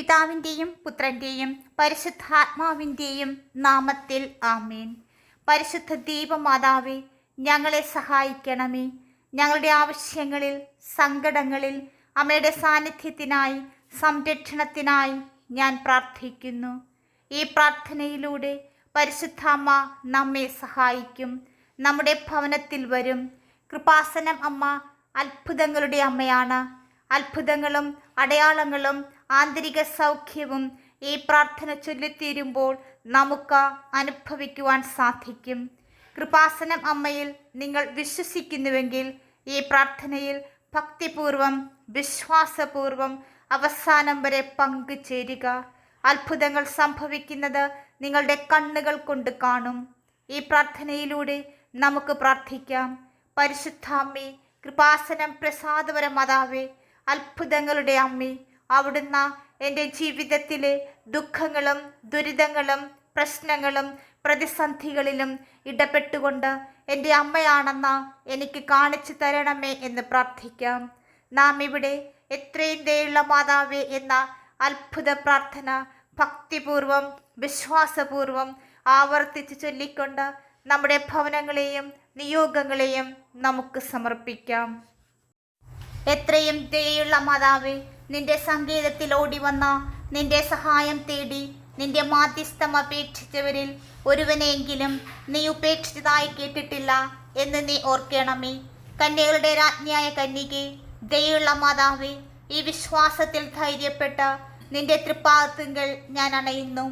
പിതാവിൻ്റെയും പുത്രൻ്റെയും പരിശുദ്ധാത്മാവിൻ്റെയും നാമത്തിൽ ആമേൻ. പരിശുദ്ധ ദൈവമാതാവേ, ഞങ്ങളെ സഹായിക്കണമേ. ഞങ്ങളുടെ ആവശ്യങ്ങളിൽ, സങ്കടങ്ങളിൽ അമ്മയുടെ സാന്നിധ്യത്തിനായി, സംരക്ഷണത്തിനായി ഞാൻ പ്രാർത്ഥിക്കുന്നു. ഈ പ്രാർത്ഥനയിലൂടെ പരിശുദ്ധാമ്മ നമ്മെ സഹായിക്കും, നമ്മുടെ ഭവനത്തിൽ വരും. കൃപാസനം അമ്മ അത്ഭുതങ്ങളുടെ അമ്മയാണ്. അത്ഭുതങ്ങളും അടയാളങ്ങളും ആന്തരിക സൗഖ്യവും ഈ പ്രാർത്ഥന ചൊല്ലിത്തീരുമ്പോൾ നമുക്ക് അനുഭവിക്കുവാൻ സാധിക്കും. കൃപാസനം അമ്മയിൽ നിങ്ങൾ വിശ്വസിക്കുന്നുവെങ്കിൽ ഈ പ്രാർത്ഥനയിൽ ഭക്തിപൂർവം, വിശ്വാസപൂർവം അവസാനം വരെ പങ്കുചേരുക. അത്ഭുതങ്ങൾ സംഭവിക്കുന്നത് നിങ്ങളുടെ കണ്ണുകൾ കൊണ്ട് കാണും. ഈ പ്രാർത്ഥനയിലൂടെ നമുക്ക് പ്രാർത്ഥിക്കാം. പരിശുദ്ധാമ്മേ, കൃപാസനം പ്രസാദപര മാതാവേ, അത്ഭുതങ്ങളുടെ അമ്മേ, അവിടുന്ന് എൻ്റെ ജീവിതത്തിലെ ദുഃഖങ്ങളും ദുരിതങ്ങളും പ്രശ്നങ്ങളും പ്രതിസന്ധികളിലും ഇടപെട്ടുകൊണ്ട് എൻ്റെ അമ്മയാണെന്ന് എനിക്ക് കാണിച്ചു തരണമേ എന്ന് പ്രാർത്ഥിക്കാം. നാം ഇവിടെ എത്രയും ദയുള്ള മാതാവേ എന്ന അത്ഭുത പ്രാർത്ഥന ഭക്തിപൂർവം, വിശ്വാസപൂർവം ആവർത്തിച്ച് ചൊല്ലിക്കൊണ്ട് നമ്മുടെ ഭവനങ്ങളെയും നിയോഗങ്ങളെയും നമുക്ക് സമർപ്പിക്കാം. എത്രയും ദയുള്ള മാതാവേ, നിന്റെ സങ്കേതത്തിൽ ഓടി വന്ന, നിന്റെ സഹായം തേടി നിന്റെ മാധ്യസ്ഥം അപേക്ഷിച്ചവരിൽ ഒരുവനെയെങ്കിലും നീ ഉപേക്ഷിച്ചതായി കേട്ടിട്ടില്ല എന്ന് നീ ഓർക്കണമേ. കന്യകളുടെ രാജ്ഞിയായ കന്യകേ, ദയുള്ള മാതാവേ, ഈ വിശ്വാസത്തിൽ ധൈര്യപ്പെട്ട നിന്റെ തൃപ്പാദത്തിങ്കൽ ഞാൻ അണയുന്നു.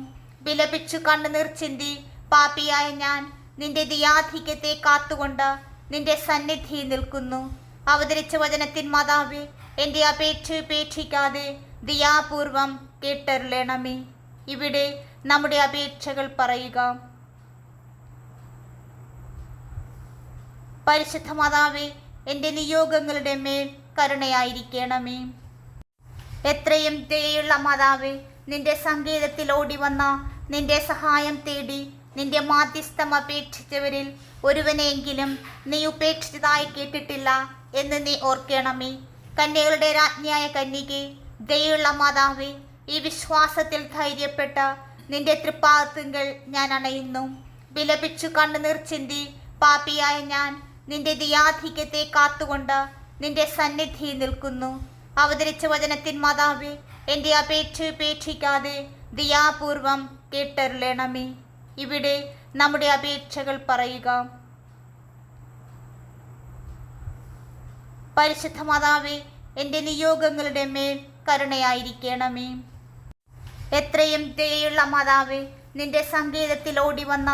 വിലപിച്ചു കണ്ണുനീർ ചിന്തി പാപിയായ ഞാൻ നിന്റെ ദിയാധിക്യത്തെ കാത്തുകൊണ്ട് നിന്റെ സന്നിധി നിൽക്കുന്നു. അവതരിച്ച വചനത്തിൻ മാതാവേ, എൻ്റെ അപേക്ഷ ഉപേക്ഷിക്കാതെ ദയാപൂർവം കേട്ടരുളണമേ. ഇവിടെ നമ്മുടെ അപേക്ഷകൾ പറയുക. പരിശുദ്ധ മാതാവേ, എൻ്റെ നിയോഗങ്ങളുടെ മേൽ കരുണയായിരിക്കണമേ. എത്രയും ദയയുള്ള മാതാവേ, നിന്റെ സങ്കേതത്തിൽ ഓടി വന്ന, നിന്റെ സഹായം തേടി നിന്റെ മാധ്യസ്ഥം അപേക്ഷിച്ചവരിൽ ഒരുവനെയെങ്കിലും നീ ഉപേക്ഷിച്ചതായി കേട്ടിട്ടില്ല എന്ന് നീ ഓർക്കണമേ. കന്യകളുടെ രാജ്ഞിയായ കന്യകേ, ദയുള്ള മാതാവേ, ഈ വിശ്വാസത്തിൽ ധൈര്യപ്പെട്ട നിന്റെ തൃപ്പാദത്തിങ്കൽ ഞാൻ അണയുന്നു. വിലപിച്ചു കണ്ണുനീർ ചിന്തി പാപിയായ ഞാൻ നിന്റെ ദിയാധിക്യത്തെ കാത്തുകൊണ്ട് നിന്റെ സന്നിധി നിൽക്കുന്നു. അവതരിച്ച വചനത്തിൻ മാതാവേ, എൻ്റെ അപേക്ഷ ഉപേക്ഷിക്കാതെ ദയാപൂർവം കേട്ടരുളണമേ. ഇവിടെ നമ്മുടെ അപേക്ഷകൾ പറയുക. പരിശുദ്ധ മാതാവേ, എൻ്റെ നിയോഗങ്ങളുടെ മേൽ കരുണയായിരിക്കണമേ. എത്രയും ദയയുള്ള മാതാവേ, നിന്റെ സങ്കേതത്തിൽ ഓടി വന്ന,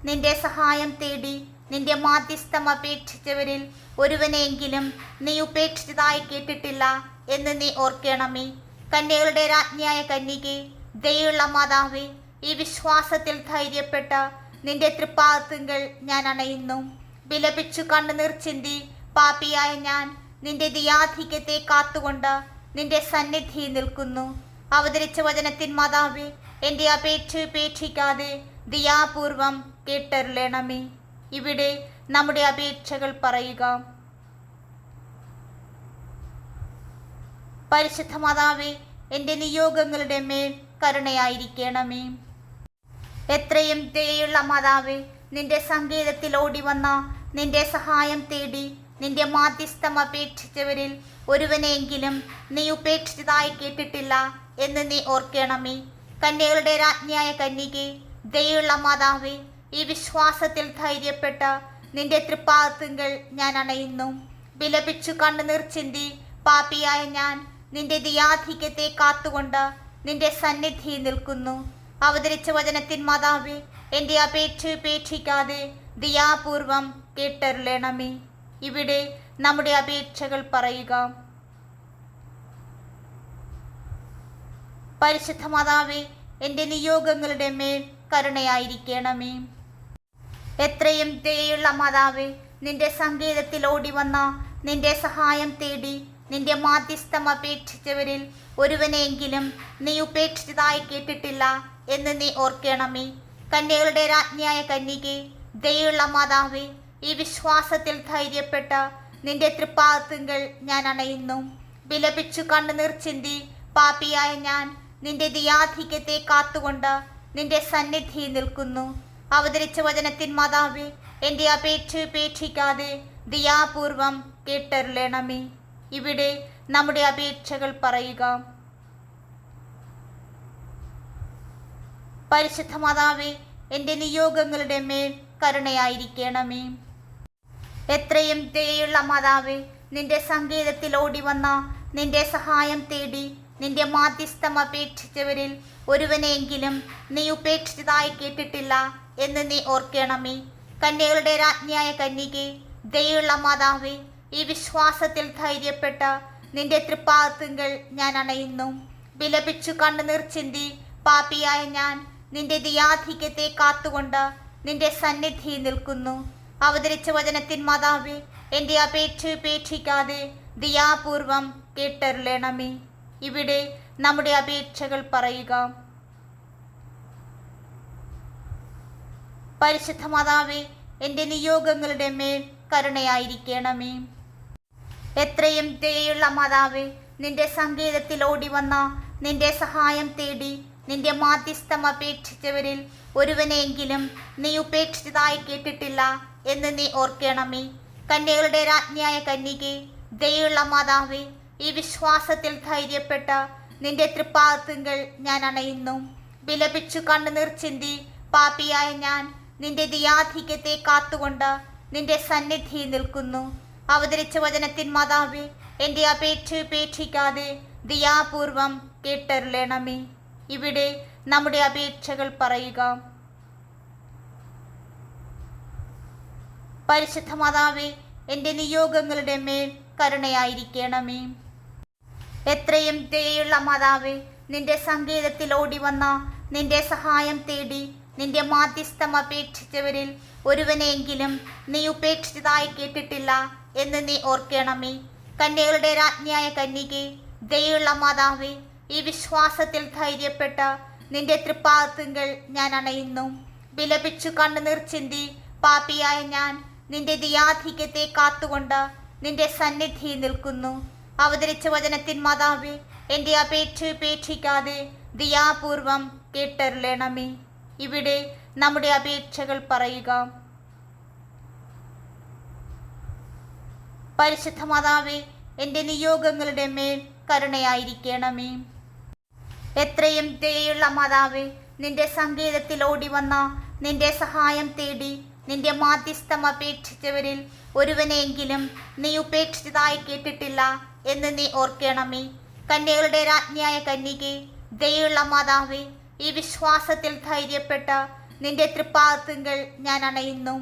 നിന്റെ സഹായം തേടി നിന്റെ മാധ്യസ്ഥം അപേക്ഷിച്ചവരിൽ ഒരുവനെയെങ്കിലും നീ ഉപേക്ഷിച്ചതായി കേട്ടിട്ടില്ല എന്ന് നീ ഓർക്കണമേ. കന്യകളുടെ രാജ്ഞിയായ കന്യകേ, ദയുള്ള മാതാവേ, ഈ വിശ്വാസത്തിൽ ധൈര്യപ്പെട്ട നിന്റെ തൃപ്പാദത്തിങ്കൽ ഞാൻ അണയുന്നു. വിലപിച്ചു കണ്ണുനീർ ചിന്തി പാപിയായ ഞാൻ നിന്റെ ദിയാധിക്യത്തെ കാത്തുകൊണ്ട് നിന്റെ സന്നിധി നിൽക്കുന്നു. അവതരിച്ച വചനത്തിൻ മാതാവേ, എൻ്റെ അപേക്ഷ ഉപേക്ഷിക്കാതെ ദയാപൂർവം കേട്ടരുളണമേ. ഇവിടെ നമ്മുടെ അപേക്ഷകൾ പറയുക. പരിശുദ്ധ മാതാവേ, എൻ്റെ നിയോഗങ്ങളുടെ മേൽ കരുണയായിരിക്കണമേ. എത്രയും ദയയുള്ള മാതാവേ, നിന്റെ സങ്കേതത്തിൽ ഓടി വന്ന, നിന്റെ സഹായം തേടി നിന്റെ മാധ്യസ്ഥം അപേക്ഷിച്ചവരിൽ ഒരുവനെയെങ്കിലും നീ ഉപേക്ഷിച്ചതായി കേട്ടിട്ടില്ല എന്ന് നീ ഓർക്കണമേ. കന്യകളുടെ രാജ്ഞിയായ കന്യകേ, ദയുള്ള മാതാവേ, ഈ വിശ്വാസത്തിൽ ധൈര്യപ്പെട്ട നിന്റെ തൃപ്പാദത്തിങ്കൽ ഞാൻ അണയുന്നു. വിലപിച്ചു കണ്ണുനീർ ചിന്തി പാപിയായ ഞാൻ നിന്റെ ദിയാധിക്യത്തെ കാത്തുകൊണ്ട് നിന്റെ സന്നിധി നിൽക്കുന്നു. അവതരിച്ച വചനത്തിൻ മാതാവേ, എൻ്റെ അപേക്ഷ ഉപേക്ഷിക്കാതെ ദയാപൂർവം കേട്ടരുളണമേ. ഇവിടെ നമ്മുടെ അപേക്ഷകൾ പറയുക. പരിശുദ്ധ മാതാവേ, എൻ്റെ നിയോഗങ്ങളുടെ മേൽ കരുണയായിരിക്കണമേ. എത്രയും ദയയുള്ള മാതാവേ, നിന്റെ സങ്കേതത്തിൽ ഓടി വന്ന, നിന്റെ സഹായം തേടി നിന്റെ മാധ്യസ്ഥം അപേക്ഷിച്ചവരിൽ ഒരുവനെയെങ്കിലും നീ ഉപേക്ഷിച്ചതായി കേട്ടിട്ടില്ല എന്ന് നീ ഓർക്കണമേ. കന്യകളുടെ രാജ്ഞിയായ കന്യകേ, ദയുള്ള മാതാവേ, ഈ വിശ്വാസത്തിൽ ധൈര്യപ്പെട്ട നിന്റെ തൃപ്പാദത്തിങ്കൽ ഞാൻ അണയുന്നു. വിലപിച്ചു കണ്ണുനീർ ചിന്തി പാപിയായ ഞാൻ നിന്റെ ദിയാധിക്യത്തെ കാത്തുകൊണ്ട് നിന്റെ സന്നിധി നിൽക്കുന്നു. അവതരിച്ച വചനത്തിൻ മാതാവേ, എൻ്റെ അപേക്ഷ ഉപേക്ഷിക്കാതെ ദയാപൂർവം കേട്ടരുളണമേ. ഇവിടെ നമ്മുടെ അപേക്ഷകൾ പറയുക. പരിശുദ്ധ മാതാവേ, എൻ്റെ നിയോഗങ്ങളുടെ മേൽ കരുണയായിരിക്കണമേ. എത്രയും ദയയുള്ള മാതാവേ, നിന്റെ സങ്കേതത്തിൽ ഓടി വന്ന നിന്റെ സഹായം തേടി നിന്റെ മാധ്യസ്ഥം അപേക്ഷിച്ചവരിൽ ഒരുവനെയെങ്കിലും നീ ഉപേക്ഷിച്ചതായി കേട്ടിട്ടില്ല എന്ന് നീ ഓർക്കണമേ. കന്യകളുടെ രാജ്ഞിയായ കന്യകേ, ദയയുള്ള മാതാവേ, ഈ വിശ്വാസത്തിൽ ധൈര്യപ്പെട്ട നിന്റെ തൃപ്പാദത്തിങ്കൽ ഞാൻ അണയുന്നു. വിലപിച്ചു കണ്ണുനീർ ചിന്തി പാപിയായ ഞാൻ നിന്റെ ദിയാധിക്യത്തെ കാത്തുകൊണ്ട് നിന്റെ സന്നിധി നിൽക്കുന്നു. അവതരിച്ച വചനത്തിൻ മാതാവേ, എൻ്റെ അപേക്ഷ ഉപേക്ഷിക്കാതെ ദയാപൂർവം കേട്ടരുളണമേ. ഇവിടെ നമ്മുടെ അപേക്ഷകൾ പറയുക. പരിശുദ്ധ മാതാവേ, എൻ്റെ നിയോഗങ്ങളുടെ മേൽ കരുണയായിരിക്കണമേ. എത്രയും ദയയുള്ള മാതാവേ, നിന്റെ സങ്കേതത്തിൽ ഓടി വന്ന നിന്റെ സഹായം തേടി നിന്റെ മാധ്യസ്ഥം അപേക്ഷിച്ചവരിൽ ഒരുവനെയെങ്കിലും നീ ഉപേക്ഷിച്ചതായി കേട്ടിട്ടില്ല എന്ന് നീ ഓർക്കണമേ. കന്യകളുടെ രാജ്ഞിയായ കന്യകേ, ദയയുള്ള മാതാവേ, ഈ വിശ്വാസത്തിൽ ധൈര്യപ്പെട്ട നിന്റെ തൃപ്പാദത്തിങ്കൽ ഞാൻ അണയുന്നു. വിലപിച്ചു കണ്ണുനീർ ചിന്തി പാപിയായ ഞാൻ നിന്റെ ദിയാധിക്യത്തെ കാത്തുകൊണ്ട് നിന്റെ സന്നിധി നിൽക്കുന്നു. അവതരിച്ച വചനത്തിൻ മാതാവേ, എൻ്റെ അപേക്ഷ ഉപേക്ഷിക്കാതെ ദയാപൂർവം കേട്ടരുളണമേ. ഇവിടെ നമ്മുടെ അപേക്ഷകൾ പറയുക. പരിശുദ്ധ മാതാവേ, എൻ്റെ നിയോഗങ്ങളുടെ മേൽ കരുണയായിരിക്കണമേ. എത്രയും ദയയുള്ള മാതാവേ, നിന്റെ സങ്കേതത്തിൽ ഓടി വന്ന നിന്റെ സഹായം തേടി നിന്റെ മാധ്യസ്ഥം അപേക്ഷിച്ചവരിൽ ഒരുവനെയെങ്കിലും നീ ഉപേക്ഷിച്ചതായി കേട്ടിട്ടില്ല എന്ന് നീ ഓർക്കണമേ. കന്യകളുടെ രാജ്ഞിയായ കന്യകേ, ദയയുള്ള മാതാവേ, ഈ വിശ്വാസത്തിൽ ധൈര്യപ്പെട്ട നിന്റെ തൃപ്പാദത്തിങ്കൽ ഞാൻ അണയുന്നു. വിലപിച്ചു കണ്ണുനീർ ചിന്തി പാപിയായ ഞാൻ നിന്റെ ദിയാധിക്യത്തെ കാത്തുകൊണ്ട് നിന്റെ സന്നിധി നിൽക്കുന്നു. അവതരിച്ച വചനത്തിൻ മാതാവേ, എൻ്റെ അപേക്ഷ ഉപേക്ഷിക്കാതെ ദയാപൂർവം കേട്ടരുളണമേ. ഇവിടെ നമ്മുടെ അപേക്ഷകൾ പറയുക. പരിശുദ്ധ മാതാവേ, എൻ്റെ നിയോഗങ്ങളുടെ മേൽ കരുണയായിരിക്കണമേ. എത്രയും ദയയുള്ള മാതാവേ, നിന്റെ സങ്കേതത്തിൽ ഓടി വന്ന നിന്റെ സഹായം തേടി നിന്റെ മാധ്യസ്ഥം അപേക്ഷിച്ചവരിൽ ഒരുവനെയെങ്കിലും നീ ഉപേക്ഷിച്ചതായി കേട്ടിട്ടില്ല എന്ന് നീ ഓർക്കണമേ. കന്യകളുടെ രാജ്ഞിയായ കന്യകേ, ദയയുള്ള മാതാവേ, ഈ വിശ്വാസത്തിൽ ധൈര്യപ്പെട്ട നിന്റെ തൃപ്പാദത്തിങ്കൽ ഞാൻ അണയുന്നു.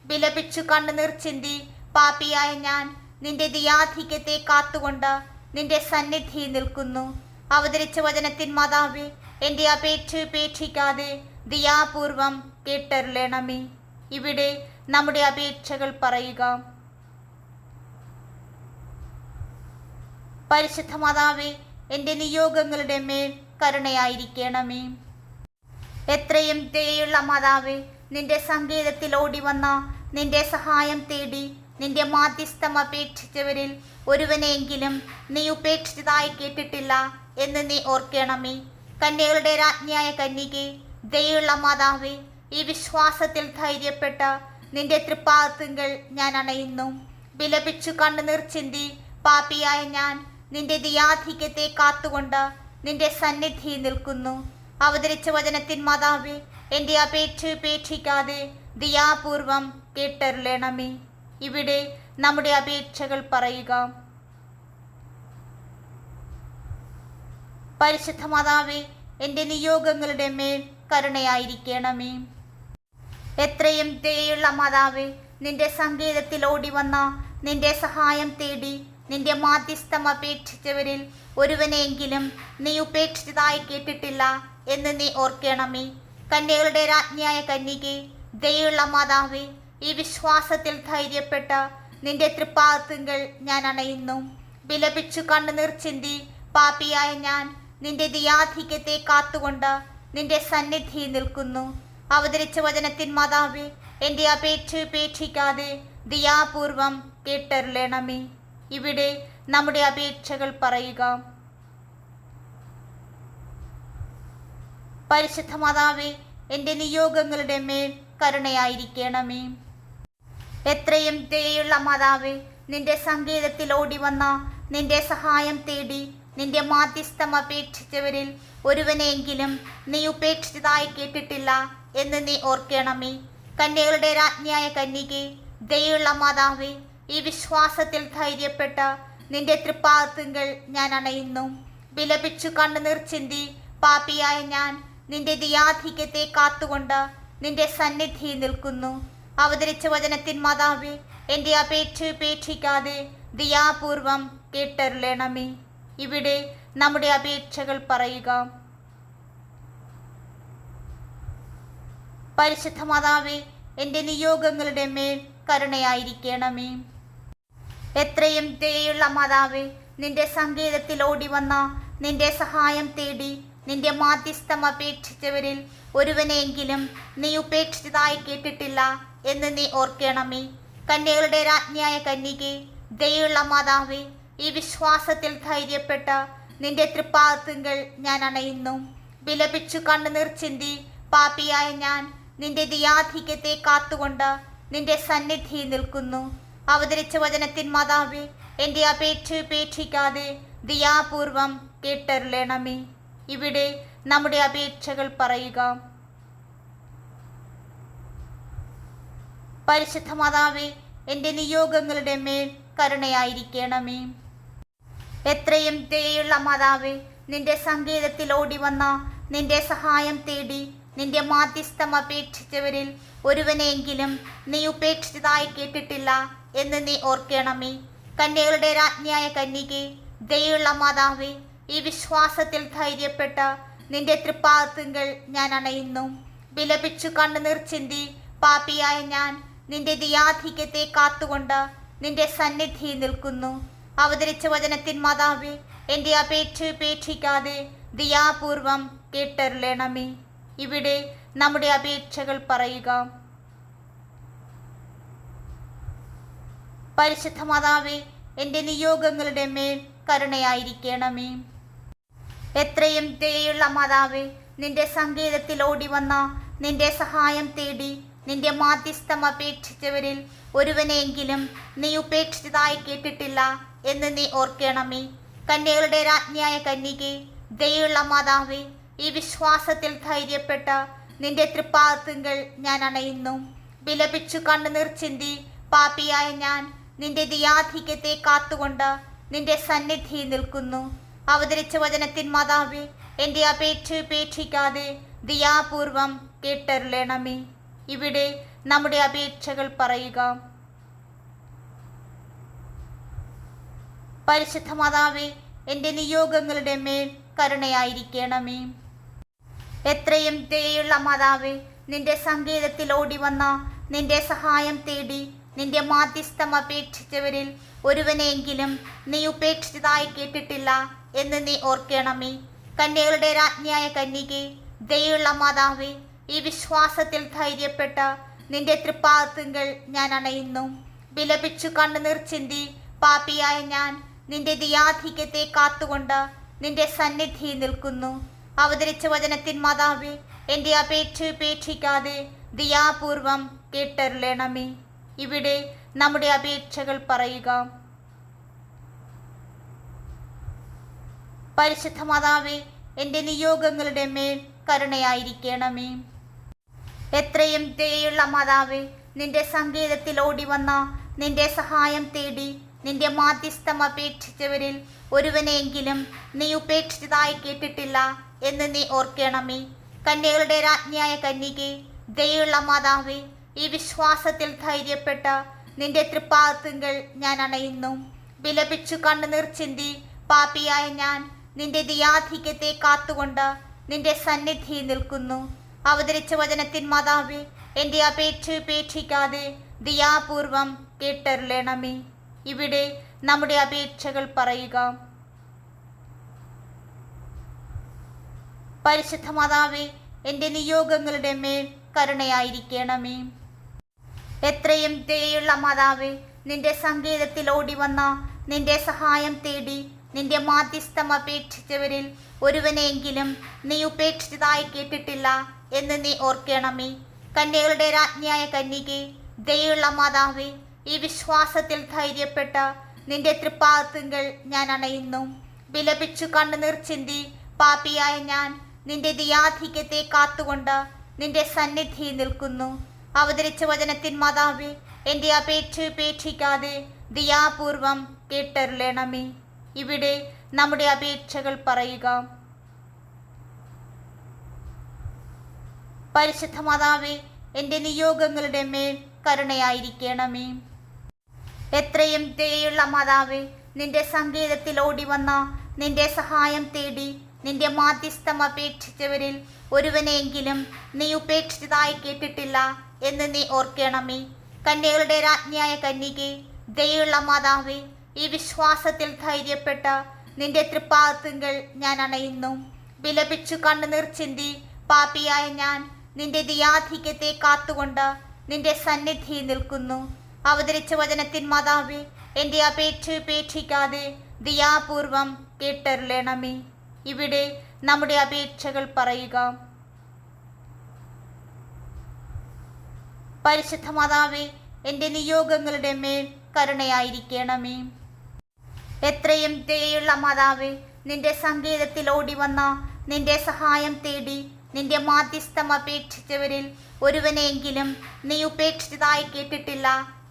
വിലപിച്ചു കണ്ണുനീർ ചിന്തി പാപിയായ ഞാൻ നിന്റെ ദിയാധിക്യത്തെ കാത്തുകൊണ്ട് നിന്റെ സന്നിധി നിൽക്കുന്നു. അവതരിച്ച വചനത്തിൻ മാതാവേ, എൻ്റെ അപേക്ഷ ഉപേക്ഷിക്കാതെ ദയാപൂർവം കേട്ടരുളണമേ. ഇവിടെ നമ്മുടെ അപേക്ഷകൾ പറയുക. പരിശുദ്ധ മാതാവേ, എൻ്റെ നിയോഗങ്ങളുടെ മേൽ കരുണയായിരിക്കണമേ. എത്രയും ദയയുള്ള മാതാവേ, നിന്റെ സങ്കേതത്തിൽ ഓടി വന്ന നിന്റെ സഹായം തേടി നിന്റെ മാധ്യസ്ഥം അപേക്ഷിച്ചവരിൽ ഒരുവനെയെങ്കിലും നീ ഉപേക്ഷിച്ചതായി കേട്ടിട്ടില്ല എന്ന് നീ ഓർക്കണമേ. കന്യകളുടെ രാജ്ഞിയായ കന്യകേ, ദയയുള്ള മാതാവേ, ഈ വിശ്വാസത്തിൽ ധൈര്യപ്പെട്ട നിന്റെ തൃപ്പാദത്തിങ്കൽ ഞാൻ അണയുന്നു. വിലപിച്ചു കണ്ണുനീർ ചിന്തി പാപിയായ ഞാൻ നിന്റെ ദിയാധിക്യത്തെ കാത്തുകൊണ്ട് നിന്റെ സന്നിധി നിൽക്കുന്നു. അവതരിച്ച വചനത്തിൻ മാതാവേ, എൻ്റെ അപേക്ഷ ഉപേക്ഷിക്കാതെ ദയാപൂർവം കേട്ടരുളണമേ. ഇവിടെ നമ്മുടെ അപേക്ഷകൾ പറയുക. പരിശുദ്ധ മാതാവേ, എൻ്റെ നിയോഗങ്ങളുടെ മേൽ കരുണയായിരിക്കണമേ. എത്രയും ദയയുള്ള മാതാവേ, നിന്റെ സങ്കേതത്തിൽ ഓടി വന്ന നിന്റെ സഹായം തേടി നിന്റെ മാധ്യസ്ഥം അപേക്ഷിച്ചവരിൽ ഒരുവനെയെങ്കിലും നീ ഉപേക്ഷിച്ചതായി കേട്ടിട്ടില്ല എന്ന് നീ ഓർക്കണമേ. കന്യകളുടെ രാജ്ഞിയായ കന്യകേ, ദയയുള്ള മാതാവേ, ഈ വിശ്വാസത്തിൽ ധൈര്യപ്പെട്ട നിന്റെ തൃപ്പാദത്തിങ്കൽ ഞാൻ അണയുന്നു. വിലപിച്ചു കണ്ണുനീർ ചിന്തി പാപിയായ ഞാൻ നിന്റെ ദിയാധിക്യത്തെ കാത്തുകൊണ്ട് നിന്റെ സന്നിധി നിൽക്കുന്നു. അവതരിച്ച വചനത്തിൻ മാതാവേ, എൻ്റെ അപേക്ഷ ഉപേക്ഷിക്കാതെ ദയാപൂർവം കേട്ടരുളണമേ. ഇവിടെ നമ്മുടെ അപേക്ഷകൾ പറയുക. പരിശുദ്ധ മാതാവേ, എൻ്റെ നിയോഗങ്ങളുടെ മേൽ കരുണയായിരിക്കണമേ. എത്രയും ദയയുള്ള മാതാവേ, നിന്റെ സങ്കേതത്തിൽ ഓടിവന്ന നിന്റെ സഹായം തേടി നിന്റെ മാധ്യസ്ഥം അപേക്ഷിച്ചവരിൽ ഒരുവനെയെങ്കിലും നീ ഉപേക്ഷിച്ചതായി കേട്ടിട്ടില്ല എന്ന് നീ ഓർക്കണമേ. കന്യകളുടെ രാജ്ഞിയായ കന്യകേ, ദയയുള്ള മാതാവേ, ഈ വിശ്വാസത്തിൽ ധൈര്യപ്പെട്ട നിന്റെ തൃപ്പാദത്തിങ്കൽ ഞാൻ അണയുന്നു. വിലപിച്ചു കണ്ണുനീർ ചിന്തി പാപിയായ ഞാൻ നിന്റെ ദയാധിക്യത്തെ കാത്തുകൊണ്ട് നിന്റെ സന്നിധിയിൽ നിൽക്കുന്നു. അവതരിച്ച വചനത്തിൻ മാതാവേ, എൻ്റെ അപേക്ഷ ഉപേക്ഷിക്കാതെ ദയാപൂർവം കേട്ടരുളണമേ. ഇവിടെ നമ്മുടെ അപേക്ഷകൾ പറയുക. പരിശുദ്ധ മാതാവേ, എൻ്റെ നിയോഗങ്ങളുടെ മേൽ കരുണയായിരിക്കണമേ. എത്രയും ദയയുള്ള മാതാവേ, നിന്റെ സങ്കേതത്തിൽ ഓടിവന്ന നിന്റെ സഹായം തേടി നിന്റെ മാധ്യസ്ഥം അപേക്ഷിച്ചവരിൽ ഒരുവനെയെങ്കിലും നീ ഉപേക്ഷിച്ചതായി കേട്ടിട്ടില്ല എന്ന് നീ ഓർക്കണമേ. കന്യകളുടെ രാജ്ഞിയായ കന്യകേ, ദയയുള്ള മാതാവേ, ഈ വിശ്വാസത്തിൽ ധൈര്യപ്പെട്ട നിന്റെ തൃപ്പാദത്തിങ്കൽ ഞാൻ അണയുന്നു. വിലപിച്ചു കണ്ണുനീർ ചിന്തി പാപിയായ ഞാൻ നിന്റെ ദയാധിക്യത്തെ കാത്തുകൊണ്ട് നിന്റെ സന്നിധിയിൽ നിൽക്കുന്നു. അവതരിച്ച വചനത്തിൻ മാതാവേ, എൻ്റെ അപേക്ഷ ഉപേക്ഷിക്കാതെ ദയാപൂർവം കേട്ടരുളണമേ. ഇവിടെ നമ്മുടെ അപേക്ഷകൾ പറയുക. പരിശുദ്ധ മാതാവേ, എൻ്റെ നിയോഗങ്ങളുടെ മേൽ കരുണയായിരിക്കണമേ. എത്രയും ദയയുള്ള മാതാവേ, നിന്റെ സങ്കേതത്തിൽ ഓടിവന്ന നിന്റെ സഹായം തേടി നിന്റെ മാധ്യസ്ഥം അപേക്ഷിച്ചവരിൽ ഒരുവനെയെങ്കിലും നീ ഉപേക്ഷിച്ചതായി കേട്ടിട്ടില്ല എന്ന് നീ ഓർക്കണമേ. കന്യകളുടെ രാജ്ഞിയായ കന്യകേ, ദയയുള്ള മാതാവേ, ഈ വിശ്വാസത്തിൽ ധൈര്യപ്പെട്ട നിന്റെ തൃപ്പാദത്തിങ്കൽ ഞാൻ അണയുന്നു. വിലപിച്ചു കണ്ണുനീർ ചിന്തി പാപിയായ ഞാൻ നിന്റെ ദയാധിക്യത്തെ കാത്തുകൊണ്ട് നിന്റെ സന്നിധിയിൽ നിൽക്കുന്നു. അവതരിച്ച വചനത്തിൻ മാതാവേ, എൻ്റെ അപേക്ഷ ഉപേക്ഷിക്കാതെ ദയാപൂർവം കേട്ടരുളണമേ. ഇവിടെ നമ്മുടെ അപേക്ഷകൾ പറയുക. പരിശുദ്ധ മാതാവേ, എൻ്റെ നിയോഗങ്ങളുടെ മേൽ കരുണയായിരിക്കണമേ. എത്രയും ദയയുള്ള മാതാവേ, നിന്റെ സങ്കേതത്തിൽ ഓടിവന്ന നിന്റെ സഹായം തേടി നിന്റെ മാധ്യസ്ഥം അപേക്ഷിച്ചവരിൽ ഒരുവനെയെങ്കിലും നീ ഉപേക്ഷിച്ചതായി കേട്ടിട്ടില്ല എന്ന് നീ ഓർക്കണമേ. കന്യകളുടെ രാജ്ഞിയായ കന്യകേ, ദയയുള്ള മാതാവേ, ഈ വിശ്വാസത്തിൽ ധൈര്യപ്പെട്ട നിന്റെ തൃപ്പാദത്തിങ്കൽ ഞാൻ അണയുന്നു. വിലപിച്ചു കണ്ണുനീർ ചിന്തി പാപിയായ ഞാൻ നിന്റെ ദയാധിക്യത്തെ കാത്തുകൊണ്ട് നിന്റെ സന്നിധിയിൽ നിൽക്കുന്നു. അവതരിച്ച വചനത്തിൻ മാതാവേ, എൻ്റെ അപേക്ഷ ഉപേക്ഷിക്കാതെ ദയാപൂർവം കേട്ടരുളണമേ. ഇവിടെ നമ്മുടെ അപേക്ഷകൾ പറയുക. പരിശുദ്ധ മാതാവേ, എൻ്റെ നിയോഗങ്ങളുടെ മേൽ കരുണയായിരിക്കണമേ. എത്രയും ദയയുള്ള മാതാവേ, നിന്റെ സങ്കേതത്തിൽ ഓടിവന്ന നിന്റെ സഹായം തേടി നിന്റെ മാധ്യസ്ഥം അപേക്ഷിച്ചവരിൽ ഒരുവനെയെങ്കിലും നീ ഉപേക്ഷിച്ചതായി കേട്ടിട്ടില്ല എന്ന് നീ ഓർക്കണമേ. കന്യകളുടെ രാജ്ഞിയായ കന്യകേ, ദയയുള്ള മാതാവേ, ഈ വിശ്വാസത്തിൽ ധൈര്യപ്പെട്ട നിന്റെ തൃപ്പാദത്തിങ്കൽ ഞാൻ അണയുന്നു. വിലപിച്ചു കണ്ണുനീർ ചിന്തി പാപിയായ ഞാൻ നിന്റെ ദയാധിക്യത്തെ കാത്തുകൊണ്ട് നിന്റെ സന്നിധിയിൽ നിൽക്കുന്നു. അവതരിച്ച വചനത്തിൻ മാതാവേ, എൻ്റെ അപേക്ഷ ഉപേക്ഷിക്കാതെ ദയാപൂർവം കേട്ടരുളണമേ. ഇവിടെ നമ്മുടെ അപേക്ഷകൾ പറയുക. പരിശുദ്ധ മാതാവേ, എൻ്റെ നിയോഗങ്ങളുടെ മേൽ കരുണയായിരിക്കണമേ. എത്രയും ദയയുള്ള മാതാവേ, നിന്റെ സങ്കേതത്തിൽ ഓടിവന്ന നിന്റെ സഹായം തേടി നിന്റെ മാധ്യസ്ഥം അപേക്ഷിച്ചവരിൽ ഒരുവനെയെങ്കിലും നീ ഉപേക്ഷിച്ചതായി കേട്ടിട്ടില്ല എന്ന് നീ ഓർക്കണമേ. കന്യകളുടെ രാജ്ഞിയായ കന്യകേ, ദയയുള്ള മാതാവേ, ഈ വിശ്വാസത്തിൽ ധൈര്യപ്പെട്ട നിന്റെ തൃപ്പാദത്തിങ്കൽ ഞാൻ അണയുന്നു. വിലപിച്ചു കണ്ണുനീർ ചിന്തി പാപിയായ ഞാൻ നിന്റെ ദയാധിക്യത്തെ കാത്തുകൊണ്ട് നിന്റെ സന്നിധിയിൽ നിൽക്കുന്നു. അവതരിച്ച വചനത്തിൻ മാതാവേ, എൻ്റെ അപേക്ഷ ഉപേക്ഷിക്കാതെ ദയാപൂർവം കേട്ടരുളണമേ. ഇവിടെ നമ്മുടെ അപേക്ഷകൾ പറയുക. പരിശുദ്ധ മാതാവേ, എൻ്റെ നിയോഗങ്ങളുടെ മേൽ കരുണയായിരിക്കണമേ. എത്രയും ദയയുള്ള മാതാവേ, നിന്റെ സങ്കേതത്തിൽ ഓടിവന്ന നിന്റെ സഹായം തേടി നിന്റെ മാധ്യസ്ഥം അപേക്ഷിച്ചവരിൽ ഒരുവനെയെങ്കിലും നീ ഉപേക്ഷിച്ചതായി കേട്ടിട്ടില്ല എന്ന് നീ ഓർക്കണമേ. കന്യകളുടെ രാജ്ഞിയായ കന്യകേ, ദയുള്ള മാതാവേ, ഈ വിശ്വാസത്തിൽ ധൈര്യപ്പെട്ട നിന്റെ തൃപ്പാദത്തിങ്കൽ ഞാൻ അണയുന്നു. വിലപിച്ചു കണ്ണുനീർ ചിന്തി പാപിയായ ഞാൻ നിന്റെ ദിയാധിക്യത്തെ കാത്തുകൊണ്ട് നിന്റെ സന്നിധി നിൽക്കുന്നു. അവതരിച്ച വചനത്തിൻ മാതാവേ, എൻ്റെ അപേക്ഷ ഉപേക്ഷിക്കാതെ ദയാപൂർവം കേട്ടരുളണമേ. ഇവിടെ നമ്മുടെ അപേക്ഷകൾ പറയുക. പരിശുദ്ധ മാതാവേ, എൻ്റെ നിയോഗങ്ങളുടെ മേൽ കരുണയായിരിക്കണമേ. എത്രയും ദയയുള്ള മാതാവേ, നിന്റെ സങ്കേതത്തിൽ ഓടി വന്ന നിന്റെ സഹായം തേടി നിന്റെ മാധ്യസ്ഥം അപേക്ഷിച്ചവരിൽ ഒരുവനെയെങ്കിലും നീ ഉപേക്ഷിച്ചതായി കേട്ടിട്ടില്ല എന്ന് നീ ഓർക്കണമേ. കന്യകളുടെ രാജ്ഞിയായ കന്യകേ, ദയുള്ള മാതാവേ, ഈ വിശ്വാസത്തിൽ ധൈര്യപ്പെട്ട നിന്റെ തൃപ്പാദത്തിങ്കൽ ഞാൻ അണയുന്നു. വിലപിച്ചു കണ്ണുനീർ ചിന്തി പാപിയായ ഞാൻ നിന്റെ ദിയാധിക്യത്തെ കാത്തുകൊണ്ട് നിന്റെ സന്നിധി നിൽക്കുന്നു. അവതരിച്ച വചനത്തിൻ മാതാവേ, എൻ്റെ അപേക്ഷ ഉപേക്ഷിക്കാതെ ദയാപൂർവം കേട്ടരുളണമേ. ഇവിടെ നമ്മുടെ അപേക്ഷകൾ പറയുക. പരിശുദ്ധ മാതാവേ, എൻ്റെ നിയോഗങ്ങളുടെ മേൽ കരുണയായിരിക്കണമേ. എത്രയും ദയയുള്ള മാതാവേ, നിന്റെ സങ്കേതത്തിൽ ഓടി വന്ന നിന്റെ സഹായം തേടി നിന്റെ മാധ്യസ്ഥം അപേക്ഷിച്ചവരിൽ ഒരുവനെയെങ്കിലും നീ ഉപേക്ഷിച്ചതായി കേട്ടിട്ടില്ല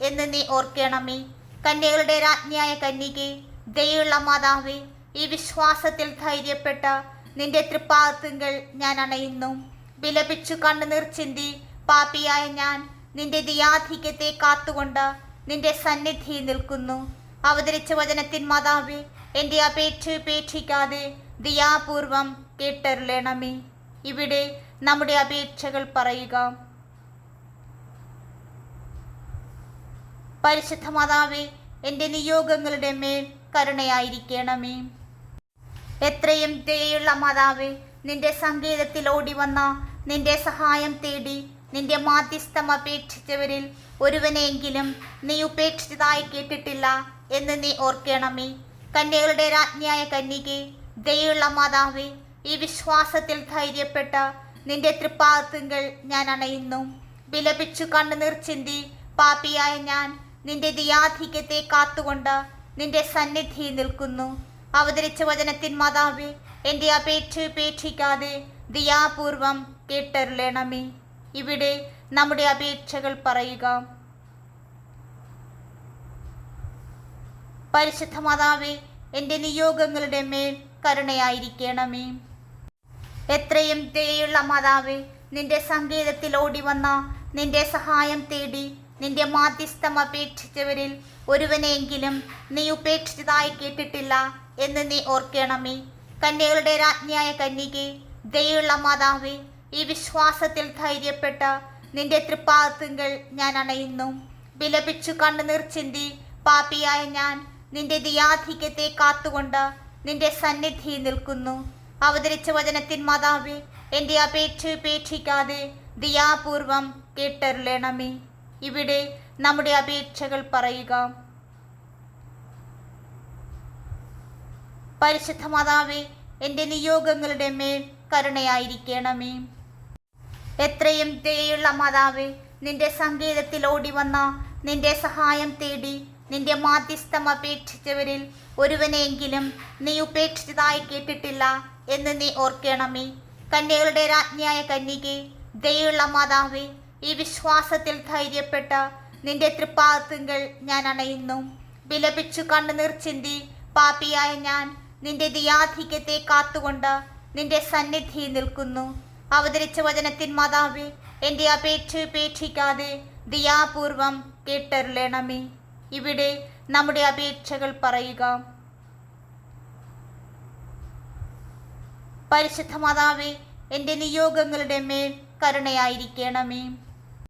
എന്ന് നീ ഓർക്കണമേ. കന്യകളുടെ രാജ്ഞിയായ കന്യകേ, ദയുള്ള മാതാവേ, ഈ വിശ്വാസത്തിൽ ധൈര്യപ്പെട്ട നിന്റെ തൃപ്പാദത്തിങ്കൽ ഞാൻ അണയുന്നു. വിലപിച്ചു കണ്ണുനീർ ചിന്തി പാപിയായ ഞാൻ നിന്റെ ദിയാധിക്യത്തെ കാത്തുകൊണ്ട് നിന്റെ സന്നിധി നിൽക്കുന്നു. അവതരിച്ച വചനത്തിൻ മാതാവേ, എൻ്റെ അപേക്ഷ ഉപേക്ഷിക്കാതെ ദയാപൂർവം കേട്ടരുളണമേ. ഇവിടെ നമ്മുടെ അപേക്ഷകൾ പറയുക. പരിശുദ്ധ മാതാവേ, എൻ്റെ നിയോഗങ്ങളുടെ മേൽ കരുണയായിരിക്കണമേ. എത്രയും ദയയുള്ള മാതാവേ, നിന്റെ സങ്കേതത്തിൽ ഓടി വന്ന നിന്റെ സഹായം തേടി നിന്റെ മാധ്യസ്ഥം അപേക്ഷിച്ചവരിൽ ഒരുവനെയെങ്കിലും നീ ഉപേക്ഷിച്ചതായി കേട്ടിട്ടില്ല എന്ന് നീ ഓർക്കണമേ. കന്യകളുടെ രാജ്ഞിയായ കന്യകേ, ദയുള്ള മാതാവേ, ഈ വിശ്വാസത്തിൽ ധൈര്യപ്പെട്ട നിന്റെ തൃപ്പാദത്തിങ്കൽ ഞാൻ അണയുന്നു. വിലപിച്ചു കണ്ണുനീർ ചിന്തി പാപിയായ ഞാൻ നിന്റെ ദിയാധിക്യത്തെ കാത്തുകൊണ്ട് നിന്റെ സന്നിധി നിൽക്കുന്നു. അവതരിച്ച വചനത്തിൻ മാതാവേ, എൻ്റെ അപേക്ഷ ഉപേക്ഷിക്കാതെ ദയാപൂർവം കേട്ടരുളണമേ. ഇവിടെ നമ്മുടെ അപേക്ഷകൾ പറയുക. പരിശുദ്ധ മാതാവേ, എൻ്റെ നിയോഗങ്ങളുടെ മേൽ കരുണയായിരിക്കണമേ. എത്രയും ദയയുള്ള മാതാവേ, നിന്റെ സങ്കേതത്തിൽ ഓടി വന്ന നിന്റെ സഹായം തേടി നിന്റെ മാധ്യസ്ഥം അപേക്ഷിച്ചവരിൽ ഒരുവനെയെങ്കിലും നീ ഉപേക്ഷിച്ചതായി കേട്ടിട്ടില്ല എന്ന് നീ ഓർക്കണമേ. കന്യകളുടെ രാജ്ഞിയായ കന്യകേ, ദയുള്ള മാതാവേ, ഈ വിശ്വാസത്തിൽ ധൈര്യപ്പെട്ട നിന്റെ തൃപ്പാദത്തിങ്കൽ ഞാൻ അണയുന്നു. വിലപിച്ചു കണ്ണുനീർ ചിന്തി പാപിയായ ഞാൻ നിന്റെ ദിയാധിക്യത്തെ കാത്തുകൊണ്ട് നിന്റെ സന്നിധി നിൽക്കുന്നു. അവതരിച്ച വചനത്തിൻ മാതാവേ, എൻ്റെ അപേക്ഷ ഉപേക്ഷിക്കാതെ ദയാപൂർവം കേട്ടരുളണമേ. ഇവിടെ നമ്മുടെ അപേക്ഷകൾ പറയുക. പരിശുദ്ധ മാതാവേ, എൻ്റെ നിയോഗങ്ങളുടെ മേൽ കരുണയായിരിക്കണമേ. എത്രയും ദയയുള്ള മാതാവേ, നിന്റെ സങ്കേതത്തിൽ ഓടി വന്ന നിന്റെ സഹായം തേടി നിന്റെ മാധ്യസ്ഥം അപേക്ഷിച്ചവരിൽ ഒരുവനെയെങ്കിലും നീ ഉപേക്ഷിച്ചതായി കേട്ടിട്ടില്ല എന്ന് നീ ഓർക്കണമേ. കന്യകളുടെ രാജ്ഞിയായ കന്യകേ, ദയുള്ള മാതാവേ, ഈ വിശ്വാസത്തിൽ ധൈര്യപ്പെട്ട നിന്റെ തൃപ്പാദത്തിങ്കൽ ഞാൻ അണയുന്നു. വിലപിച്ചു കണ്ണുനീർ ചിന്തി പാപിയായ ഞാൻ നിന്റെ ദിയാധിക്യത്തെ കാത്തുകൊണ്ട് നിന്റെ സന്നിധി നിൽക്കുന്നു. അവതരിച്ച വചനത്തിൻ മാതാവേ, എൻ്റെ അപേക്ഷ ഉപേക്ഷിക്കാതെ ദയാപൂർവം കേട്ടരുളണമേ. ഇവിടെ നമ്മുടെ അപേക്ഷകൾ പറയുക. പരിശുദ്ധ മാതാവേ, എൻ്റെ നിയോഗങ്ങളുടെ മേൽ കരുണയായിരിക്കണമേ.